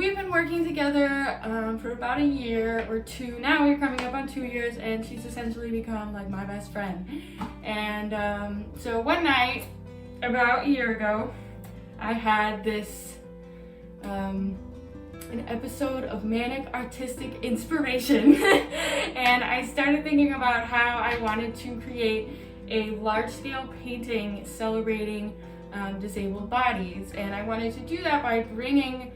we've been working together for about a year or two. Now we're coming up on 2 years, and she's essentially become like my best friend. And so one night, about a year ago, I had this an episode of manic artistic inspiration and I started thinking about how I wanted to create a large-scale painting celebrating disabled bodies, and I wanted to do that by bringing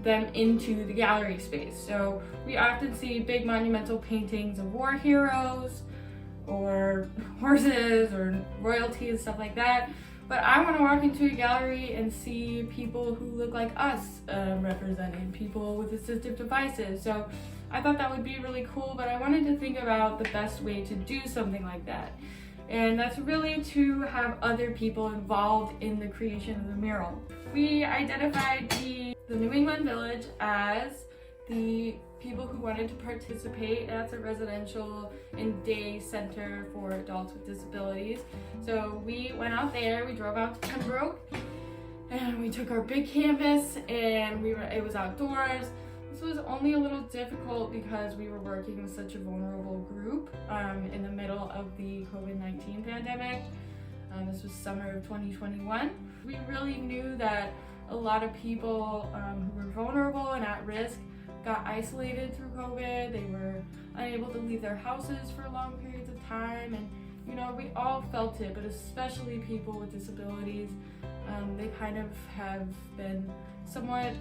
them into the gallery space. So we often see big monumental paintings of war heroes or horses or royalty and stuff like that, but I want to walk into a gallery and see people who look like us represented, people with assistive devices. So I thought that would be really cool, but I wanted to think about the best way to do something like that. And that's really to have other people involved in the creation of the mural. We identified the New England Village as the people who wanted to participate. That's a residential and day center for adults with disabilities. So we went out there, we drove out to Pembroke, and we took our big canvas, and it was outdoors. This was only a little difficult because we were working with such a vulnerable group in the middle of the COVID-19 pandemic. This was summer of 2021. We really knew that a lot of people who were vulnerable and at risk got isolated through COVID. They were unable to leave their houses for long periods of time, and you know, we all felt it, but especially people with disabilities. They kind of have been somewhat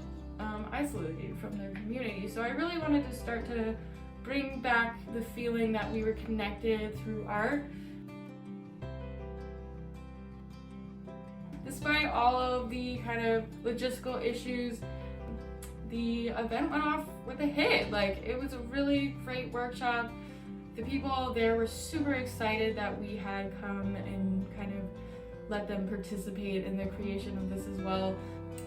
isolated from their community. So I really wanted to start to bring back the feeling that we were connected through art. Despite all of the kind of logistical issues, the event went off with a hit. Like, it was a really great workshop. The people there were super excited that we had come and kind of let them participate in the creation of this as well.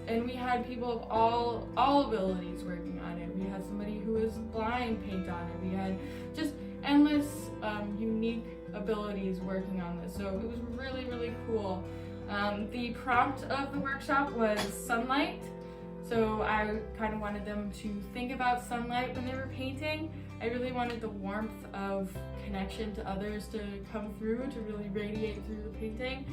And we had people of all abilities working on it. We had somebody who was blind paint on it. We had just endless unique abilities working on this. So it was really, really cool. The prompt of the workshop was sunlight. So I kind of wanted them to think about sunlight when they were painting. I really wanted the warmth of connection to others to come through, to really radiate through the painting.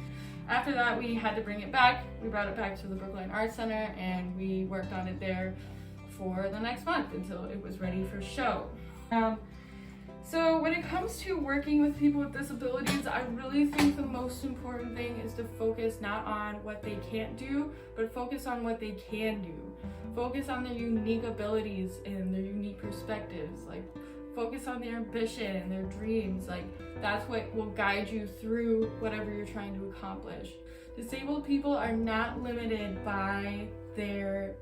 After that, we had to bring it back. We brought it back to the Brookline Arts Center, and we worked on it there for the next month until it was ready for show. So when it comes to working with people with disabilities, I really think the most important thing is to focus not on what they can't do, but focus on what they can do. Focus on their unique abilities and their unique perspectives. Like, focus on their ambition and their dreams. Like, that's what will guide you through whatever you're trying to accomplish. Disabled people are not limited by their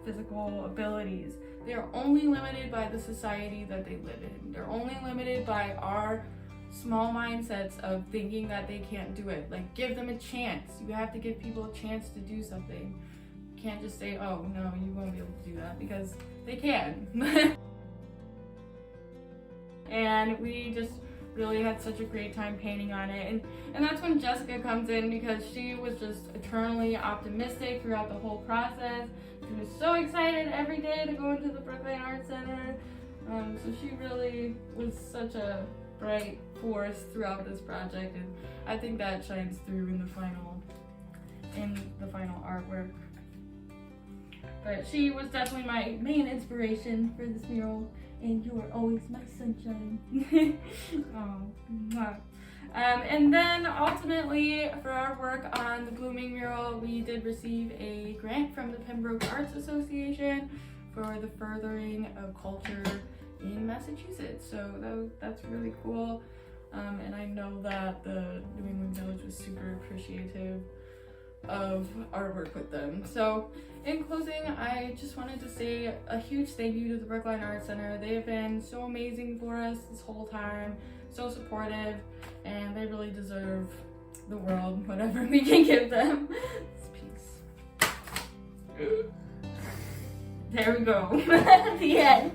physical abilities. They are only limited by the society that they live in. They're only limited by our small mindsets of thinking that they can't do it. Like, give them a chance. You have to give people a chance to do something. You can't just say, oh no, you won't be able to do that, because they can. And we just really had such a great time painting on it. And that's when Jessica comes in, because she was just eternally optimistic throughout the whole process. She was so excited every day to go into the Brookline Arts Center. So she really was such a bright force throughout this project, and I think that shines through in the final artwork. But she was definitely my main inspiration for this mural, and you are always my sunshine. Oh, and then ultimately, for our work on the Blooming mural, we did receive a grant from the Pembroke Arts Association for the furthering of culture in Massachusetts. So that's really cool. And I know that the New England Village was super appreciative of our work with them. So in closing, I just wanted to say a huge thank you to the Brookline Arts Center. They have been so amazing for us this whole time, so supportive, and they really deserve the world, whatever we can give them. Peace. There we go. The end.